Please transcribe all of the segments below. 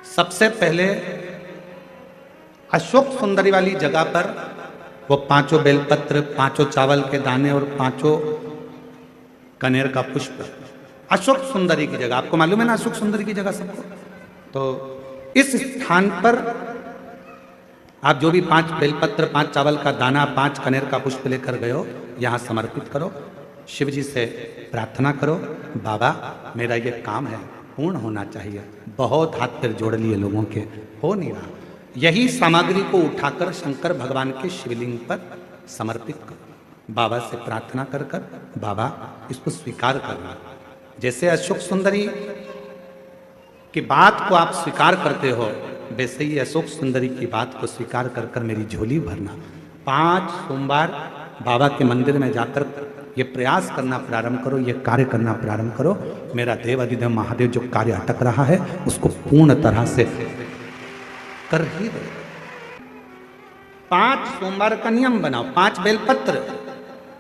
सबसे पहले अशोक सुंदरी वाली जगह पर वो 5 बेलपत्र, 5 चावल के दाने और 5 कनेर का पुष्प, अशोक सुंदरी की जगह, आपको मालूम है ना अशोक सुंदरी की जगह सबको। तो इस स्थान पर आप जो भी 5 बेलपत्र, 5 चावल का दाना, 5 कनेर का पुष्प लेकर गए हो, यहाँ समर्पित करो, शिव जी से प्रार्थना करो, बाबा मेरा ये काम है पूर्ण होना चाहिए। बहुत हाथ पैर जोड़ लिए लोगों के, हो नहीं रहा। यही सामग्री को उठाकर शंकर भगवान के शिवलिंग पर समर्पित करो, बाबा से प्रार्थना कर कर बाबा इसको स्वीकार करना। जैसे अशोक सुंदरी की बात को आप स्वीकार करते हो, वैसे ही अशोक सुंदरी की बात को स्वीकार कर कर मेरी झोली भरना। 5 सोमवार बाबा के मंदिर में जाकर ये प्रयास करना प्रारंभ करो, ये कार्य करना प्रारंभ करो। मेरा देव अधिदेव महादेव जो कार्य अटक रहा है उसको पूर्ण तरह से कर ही दो। 5 सोमवार का नियम बनाओ, 5 बेलपत्र,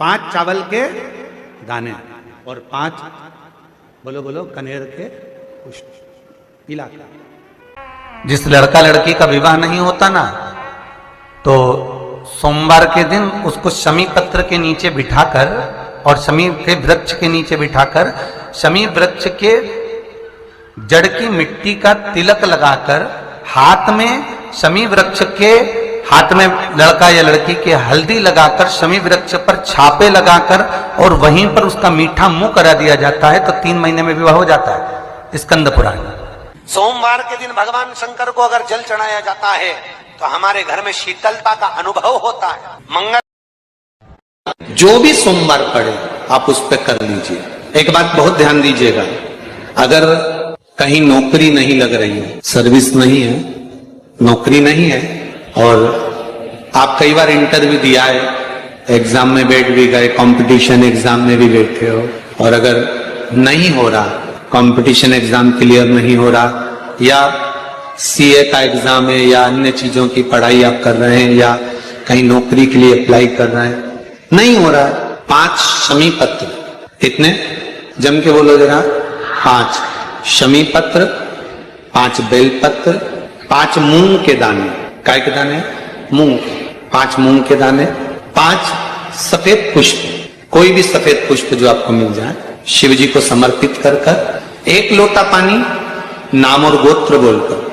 5 चावल के दाने और 5 बोलो बोलो कनेर के पुष्प। पीला जिस लड़का लड़की का विवाह नहीं होता ना, तो सोमवार के दिन उसको शमी पत्र के नीचे बिठाकर और शमी के वृक्ष के नीचे बिठाकर शमी वृक्ष के जड़ की मिट्टी का तिलक लगाकर हाथ में शमी वृक्ष के हाथ में लड़का या लड़की के हल्दी लगाकर शमी वृक्ष पर छापे लगाकर और वहीं पर उसका मीठा मुंह करा दिया जाता है, तो 3 महीने में विवाह हो जाता है। स्कंद पुराण। सोमवार के दिन भगवान शंकर को अगर जल चढ़ाया जाता है तो हमारे घर में शीतलता का अनुभव होता है। मंगल जो भी सोमवार पड़े आप उस पर कर लीजिए। एक बात बहुत ध्यान दीजिएगा, अगर कहीं नौकरी नहीं लग रही है, सर्विस नहीं है, नौकरी नहीं है और आप कई बार इंटरव्यू दिया है, एग्जाम में बैठ भी गए, कंपटीशन एग्जाम में भी बैठे हो और अगर नहीं हो रहा, कंपटीशन एग्जाम क्लियर नहीं हो रहा या सीए का एग्जाम है या अन्य चीजों की पढ़ाई आप कर रहे हैं या कहीं नौकरी के लिए अप्लाई कर रहे हैं, नहीं हो रहा, 5 शमी पत्र, कितने जम के बोलो जरा, 5 शमी पत्र, 5 बेलपत्र, 5 मूंग के दाने, काय के दाने, मूंग, 5 मूंग के दाने, 5 सफेद पुष्प, कोई भी सफेद पुष्प जो आपको मिल जाए, शिव जी को समर्पित कर कर 1 लोटा पानी नाम और गोत्र बोलकर,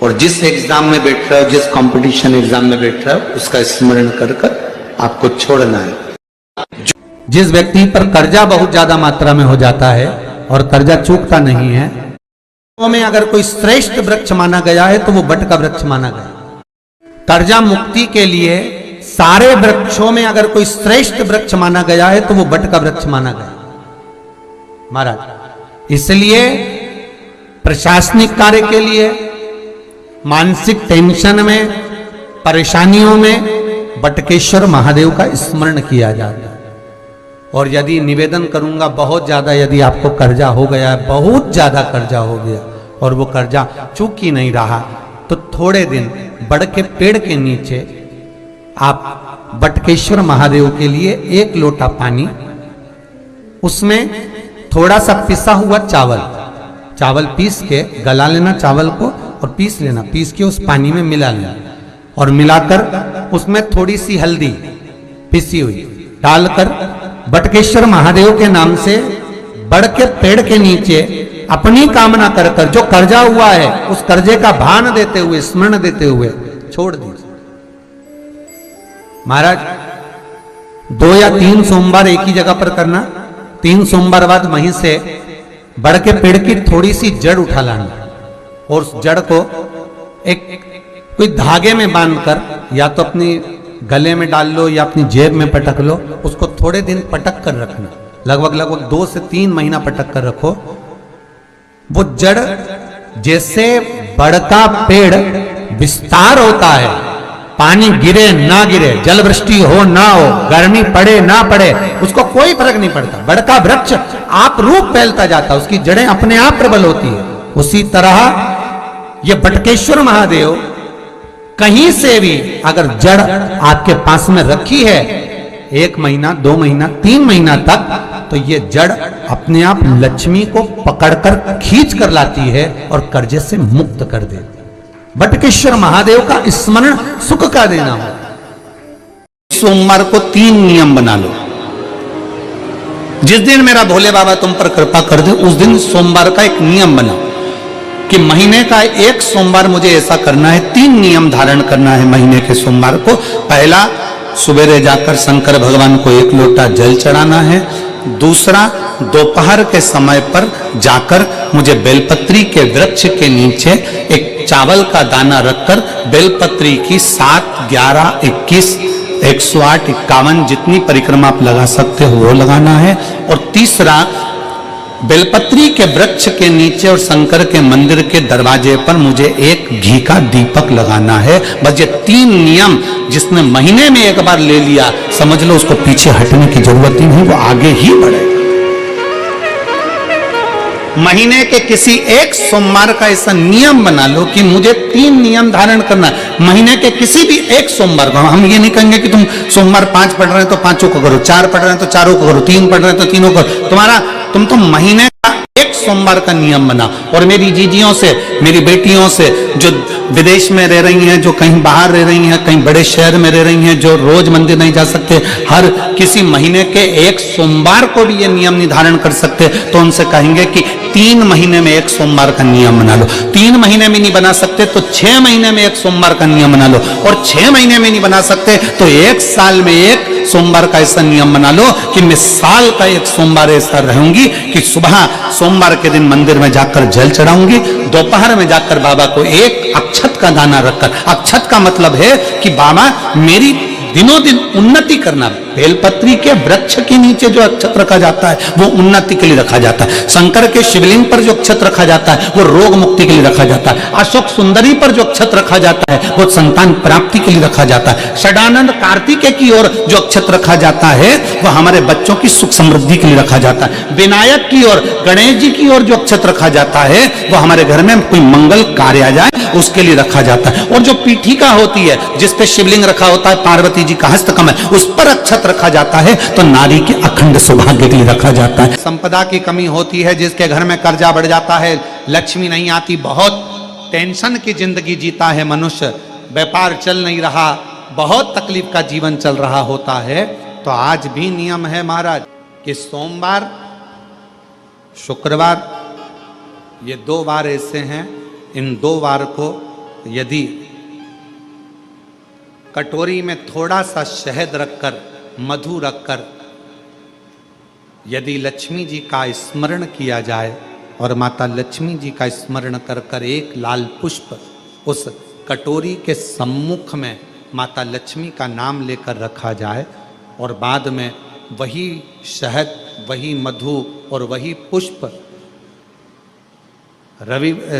और जिस एग्जाम में बैठ रहे हो, जिस कंपटीशन एग्जाम में बैठ रहे हो, उसका स्मरण कर कर आपको छोड़ना है। जिस व्यक्ति पर कर्जा बहुत ज्यादा मात्रा में हो जाता है और कर्जा चूकता नहीं है, में अगर कोई श्रेष्ठ वृक्ष माना गया है तो वो बट का वृक्ष माना गया। कर्जा मुक्ति के लिए सारे वृक्षों में अगर कोई श्रेष्ठ वृक्ष माना गया है तो वो बट का वृक्ष माना गया महाराज। इसलिए प्रशासनिक कार्य के लिए, मानसिक टेंशन में, परेशानियों में बटकेश्वर महादेव का स्मरण किया जाता है। और यदि निवेदन करूंगा, बहुत ज्यादा यदि आपको कर्जा हो गया, बहुत ज्यादा कर्जा हो गया और वो कर्जा चूक ही नहीं रहा, तो थोड़े दिन बड़ के पेड़ के नीचे आप बटकेश्वर महादेव के लिए 1 लोटा पानी, उसमें थोड़ा सा पिसा हुआ चावल पीस के गला लेना, चावल को और पीस लेना, पीस के उस पानी में मिला लेना और मिलाकर उसमें थोड़ी सी हल्दी पिसी हुई डालकर बटकेश्वर महादेव के नाम से बड़ के पेड़ के नीचे अपनी कामना कर कर जो कर्जा हुआ है उस कर्जे का भान देते हुए, स्मरण देते हुए छोड़ दीजिए महाराज। 2 या 3 सोमवार एक ही जगह पर करना, 3 सोमवार बाद वहीं से बड़ के पेड़ की थोड़ी सी जड़ उठा लाना और उस जड़ को एक कोई धागे में बांधकर या तो अपनी गले में डाल लो या अपनी जेब में पटक लो, उसको थोड़े दिन पटक कर रखना, लगभग 2 से 3 महीना पटक कर रखो। वो जड़ जैसे बड़ का पेड़ विस्तार होता है, पानी गिरे ना गिरे, जल वृष्टि हो ना हो, गर्मी पड़े ना पड़े, उसको कोई फर्क नहीं पड़ता, बड़ का वृक्ष आप रूप फैलता जाता, उसकी जड़ें अपने आप प्रबल होती है। उसी तरह ये बटकेश्वर महादेव कहीं से भी अगर जड़ आपके पास में रखी है 1 महीना, 2 महीना, 3 महीना तक, तो ये जड़ अपने आप लक्ष्मी को पकड़कर खींच कर लाती है और कर्जे से मुक्त कर देती है। बटकेश्वर महादेव का स्मरण सुख का देना हो। सोमवार को 3 नियम बना लो। जिस दिन मेरा भोले बाबा तुम पर कृपा कर दे, उस दिन सोमवार का एक नियम बनाओ कि महीने का एक सोमवार मुझे ऐसा करना है, 3 नियम धारण करना है महीने के सोमवार को। पहला, सुबेरे जाकर शंकर भगवान को 1 लोटा जल चढ़ाना है। दूसरा, दोपहर के समय पर जाकर मुझे बेलपत्री के वृक्ष के नीचे एक चावल का दाना रखकर बेलपत्री की 7, 11, 21, 108, 51 जितनी परिक्रमा आप लगा सकते हो वो लगाना है। और तीसरा, बेलपत्री के वृक्ष के नीचे और शंकर के मंदिर के दरवाजे पर मुझे एक घी का दीपक लगाना है। बस ये 3 नियम जिसने महीने में एक बार ले लिया, समझ लो उसको पीछे हटने की जरूरत ही नहीं, वो आगे ही बढ़े। महीने के किसी एक सोमवार का ऐसा नियम बना लो कि मुझे 3 नियम धारण करना है महीने के किसी भी एक सोमवार को। हम ये नहीं कहेंगे कि तुम सोमवार 5 पढ़ रहे हो तो 5 को करो, 4 पढ़ रहे हो तो 4 को करो, 3 पढ़ रहे हो तो 3 को करो। तुम तो महीने का एक सोमवार का नियम बना। और मेरी जीजियों से, मेरी बेटियों से जो विदेश में रह रही हैं, जो कहीं बाहर रह रही हैं, कहीं बड़े शहर में रह रही हैं, जो रोज मंदिर नहीं जा सकते, हर किसी महीने के एक सोमवार को भी ये नियम निर्धारण कर सकते, तो उनसे कहेंगे कि 3 महीने में एक सोमवार का नियम बना लो। 3 महीने में नहीं बना सकते तो 6 महीने में एक सोमवार का नियम बना लो। और 6 महीने में नहीं बना सकते तो 1 साल में एक सोमवार का ऐसा नियम बना लो कि मैं साल का एक सोमवार ऐसा रहूंगी कि सुबह सोमवार के दिन मंदिर में जाकर जल चढ़ाऊंगी, दोपहर में जाकर बाबा को एक अक्षत का दाना रखकर, अक्षत का मतलब है कि बाबा मेरी दिनों दिन उन्नति करना। बेलपत्री के वृक्ष के नीचे जो अक्षत रखा जाता है वो उन्नति के लिए रखा जाता है। शंकर के शिवलिंग पर जो अक्षत रखा जाता है वो रोग मुक्ति के लिए रखा जाता है। अशोक सुंदरी पर जो अक्षत रखा जाता है वो संतान प्राप्ति के लिए रखा जाता है। षडानंद कार्तिकेय की ओर जो अक्षत रखा जाता है वो हमारे बच्चों की सुख समृद्धि के लिए रखा जाता है। विनायक की ओर, गणेश जी की ओर जो अक्षत रखा जाता है वो हमारे घर में कोई मंगल कार्य आ जाए उसके लिए रखा जाता है। और जो पीठिका होती है जिस पे शिवलिंग रखा होता है, पार्वती जी का हस्तकमल, उस पर अक्षत रखा जाता है तो नारी के अखंड सौभाग्य के लिए रखा जाता है। संपदा की कमी होती है, जिसके घर में कर्जा बढ़ जाता है, लक्ष्मी नहीं आती, बहुत टेंशन की जिंदगी जीता है मनुष्य, व्यापार चल नहीं रहा, बहुत तकलीफ का जीवन चल रहा होता है, तो आज भी नियम है महाराज कि सोमवार, शुक्रवार, ये 2 वार ऐसे हैं, इन 2 वार को यदि कटोरी में थोड़ा सा शहद रखकर, मधु रखकर यदि लक्ष्मी जी का स्मरण किया जाए और माता लक्ष्मी जी का स्मरण कर कर एक लाल पुष्प उस कटोरी के सम्मुख में माता लक्ष्मी का नाम लेकर रखा जाए और बाद में वही शहद, वही मधु और वही पुष्प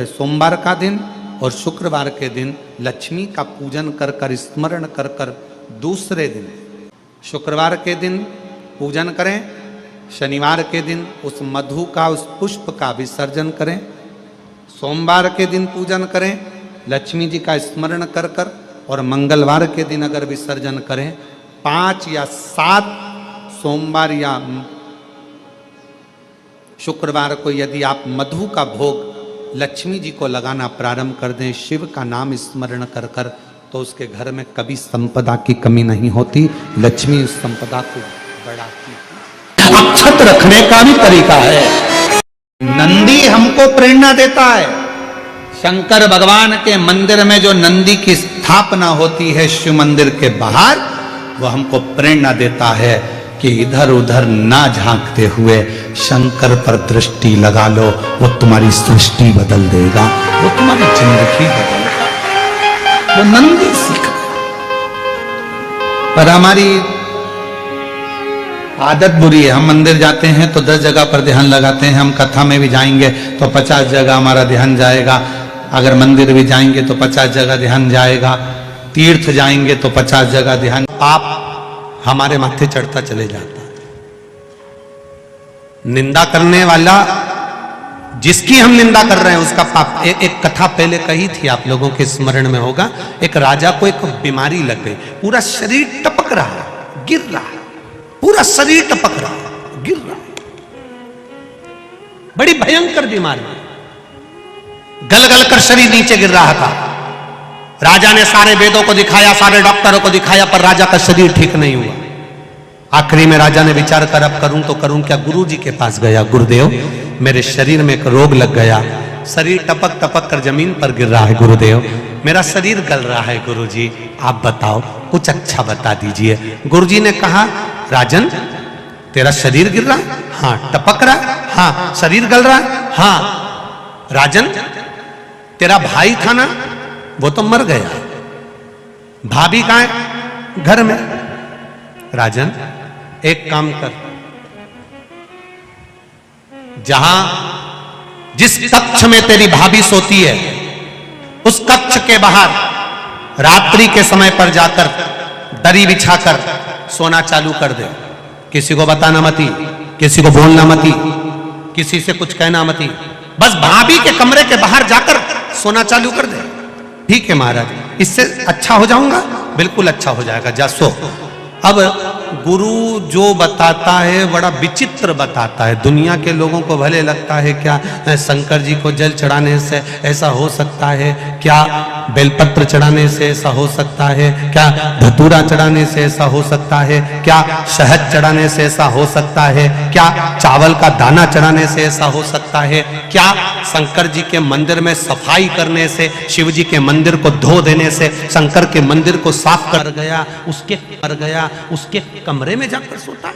सोमवार का दिन और शुक्रवार के दिन लक्ष्मी का पूजन कर कर, स्मरण कर कर, दूसरे दिन शुक्रवार के दिन पूजन करें, शनिवार के दिन उस मधु का, उस पुष्प का विसर्जन करें, सोमवार के दिन पूजन करें लक्ष्मी जी का स्मरण कर कर, और मंगलवार के दिन अगर विसर्जन करें, 5 या 7 सोमवार या शुक्रवार को यदि आप मधु का भोग लक्ष्मी जी को लगाना प्रारंभ कर दें, शिव का नाम स्मरण कर कर, तो उसके घर में कभी संपदा की कमी नहीं होती, लक्ष्मी उस संपदा को बढ़ाती है। अक्षत रखने का भी तरीका है। नंदी हमको प्रेरणा देता है। शंकर भगवान के मंदिर में जो नंदी की स्थापना होती है शिव मंदिर के बाहर, वो हमको प्रेरणा देता है कि इधर उधर ना झांकते हुए शंकर पर दृष्टि लगा लो, वो तुम्हारी सृष्टि बदल देगा, वो तुम्हारी जिंदगी बदल देगा। वो नंदी सीख गया। पर हमारी आदत बुरी है, हम मंदिर जाते हैं तो 10 जगह पर ध्यान लगाते हैं, हम कथा में भी जाएंगे तो 50 जगह हमारा ध्यान जाएगा, अगर मंदिर भी जाएंगे तो 50 जगह ध्यान जाएगा, तीर्थ जाएंगे तो 50 जगह ध्यान, पाप हमारे माथे चढ़ता चले जाता है। निंदा करने वाला, जिसकी हम निंदा कर रहे हैं उसका पाप। एक कथा पहले कही थी, आप लोगों के स्मरण में होगा। एक राजा को एक बीमारी लग गई, पूरा शरीर टपक रहा है, गिर रहा है, पूरा शरीर टपक रहा है, गिर रहा है, बड़ी भयंकर बीमारी, गल गल कर शरीर नीचे गिर रहा था। राजा ने सारे वेदों को दिखाया, सारे डॉक्टरों को दिखाया, पर राजा का शरीर ठीक नहीं हुआ। आखिरी में राजा ने विचार कर अब करूं तो करूं क्या। गुरु जी के पास गया, गुरुदेव मेरे शरीर में एक रोग लग गया, शरीर टपक टपक कर जमीन पर गिर रहा है गुरुदेव, मेरा शरीर गल रहा है गुरुजी, आप बताओ कुछ अच्छा बता दीजिए। गुरुजी ने कहा राजन तेरा शरीर गिर रहा है, हाँ टपक रहा है, हाँ शरीर गल रहा है, हाँ राजन तेरा भाई था ना वो तो मर गया, भाभी कहां है, घर में। राजन एक काम कर, जहां जिस कक्ष में तेरी भाभी सोती है उस कक्ष के बाहर रात्रि के समय पर जाकर दरी बिछाकर सोना चालू कर दे, किसी को बताना मती, किसी को बोलना मती, किसी से कुछ कहना मती, बस भाभी के कमरे के बाहर जाकर सोना चालू कर दे। ठीक है महाराज, इससे अच्छा हो जाऊंगा, बिल्कुल अच्छा हो जाएगा, जा सो। अब गुरु जो बताता है बड़ा विचित्र बताता है। दुनिया के लोगों को भले लगता है क्या शंकर जी को जल चढ़ाने से ऐसा हो सकता है, क्या बेलपत्र चढ़ाने से ऐसा हो सकता है, क्या धतूरा चढ़ाने से ऐसा हो सकता है, क्या शहद चढ़ाने से ऐसा हो सकता है, क्या चावल का दाना चढ़ाने से ऐसा हो सकता है, क्या शंकर जी के मंदिर में सफाई करने से, शिव जी के मंदिर को धो देने से शंकर के मंदिर को साफ कर गया, उसके कमरे में जाकर सोता है।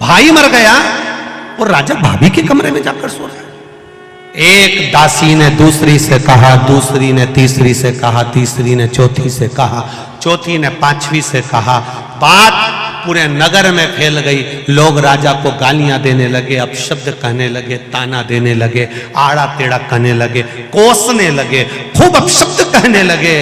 भाई मर गया और राजा भाभी के कमरे में जाकर सो रहा है। एक दासी ने दूसरी से कहा, दूसरी ने तीसरी से कहा, तीसरी ने चौथी से कहा, चौथी ने पांचवी से कहा, बात पूरे नगर में फैल गई। लोग राजा को गालियां देने लगे, अपशब्द कहने लगे, ताना देने लगे, आड़ा टेढ़ा कहने लगे, कोसने लगे, खूब अपशब्द कहने लगे।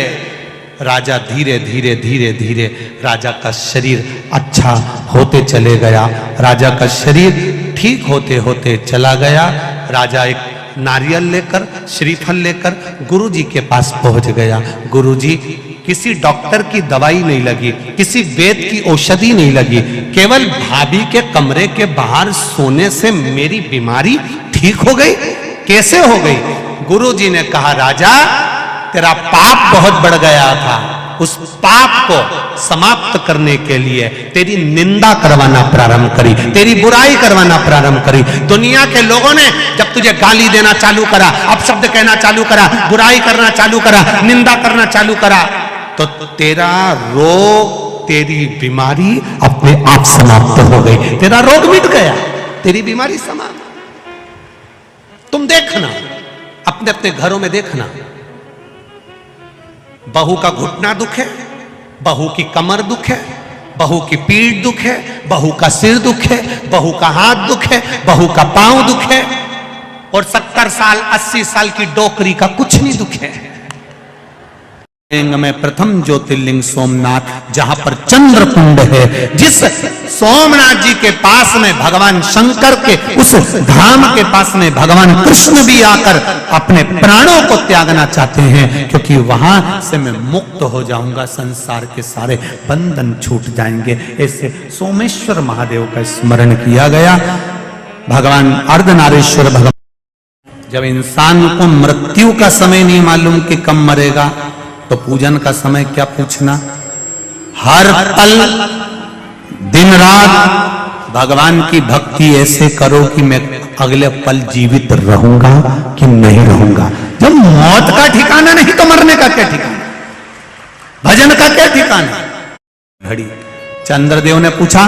राजा धीरे धीरे धीरे धीरे राजा का शरीर अच्छा होते चले गया, राजा का शरीर ठीक होते होते चला गया। राजा एक नारियल लेकर, श्रीफल लेकर गुरुजी के पास पहुंच गया। गुरुजी किसी डॉक्टर की दवाई नहीं लगी, किसी वेद की औषधि नहीं लगी, केवल भाभी के कमरे के बाहर सोने से मेरी बीमारी ठीक हो गई। कैसे हो गई? गुरुजी ने कहा राजा तेरा पाप बहुत बढ़ गया था, उस पाप को समाप्त करने के लिए तेरी निंदा करवाना प्रारंभ करी, तेरी बुराई करवाना प्रारंभ करी। दुनिया के लोगों ने जब तुझे गाली देना चालू करा, अपशब्द कहना चालू करा, बुराई करना चालू करा, निंदा करना चालू करा, तो तेरा रोग, तेरी बीमारी अपने आप समाप्त हो गई, तेरा रोग मिट गया, तेरी बीमारी समाप्त। तुम देखना, अपने अपने घरों में देखना, बहू का घुटना दुख है, बहू की कमर दुख है, बहू की पीठ दुख है, बहू का सिर दुख है, बहू का हाथ दुख है, बहू का पांव दुख है, और 70 साल 80 साल की डोकरी का कुछ नहीं दुख है। में प्रथम ज्योतिर्लिंग सोमनाथ, जहां पर चंद्र कुंड है, जिस सोमनाथ जी के पास में भगवान शंकर के उस धाम के पास में भगवान कृष्ण भी आकर अपने प्राणों को त्यागना चाहते हैं, क्योंकि वहां से मैं मुक्त हो जाऊंगा, संसार के सारे बंधन छूट जाएंगे। ऐसे सोमेश्वर महादेव का स्मरण किया गया। भगवान अर्धनारीश्वर भगवान, जब इंसान को मृत्यु का समय नहीं मालूम कि कब मरेगा, तो पूजन का समय क्या पूछना। हर पल दिन रात भगवान की भक्ति ऐसे करो कि मैं अगले पल जीवित रहूंगा कि नहीं रहूंगा। जब मौत का ठिकाना नहीं तो मरने का क्या ठिकाना, भजन का क्या ठिकाना। घड़ी चंद्रदेव ने पूछा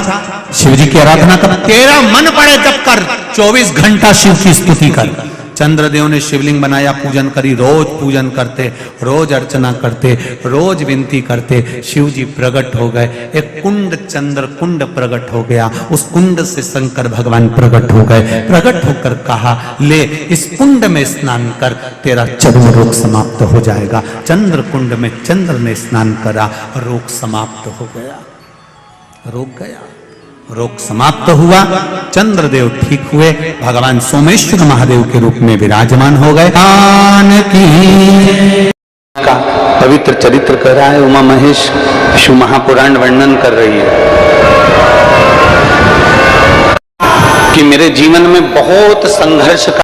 शिव जी की आराधना कर, तेरा मन पड़े जब कर, 24 घंटा शिव की स्तुति कर। चंद्रदेव ने शिवलिंग बनाया, पूजन करी, रोज पूजन करते, रोज अर्चना करते, रोज विनती करते, शिव जी प्रकट हो गए। एक कुंड, चंद्र कुंड प्रकट हो गया, उस कुंड से शंकर भगवान प्रकट हो गए। प्रकट होकर कहा ले इस कुंड में स्नान कर, तेरा चर्म रोग समाप्त हो जाएगा। चंद्र कुंड में चंद्र ने स्नान करा, रोग समाप्त हो गया, रोग गया, रोग समाप्त हुआ, चंद्रदेव ठीक हुए, भगवान सोमेश्वर महादेव के रूप में विराजमान हो गए। का पवित्र चरित्र कर रहा है उमा महेश, शिव महापुराण वर्णन कर रही है कि मेरे जीवन में बहुत संघर्ष का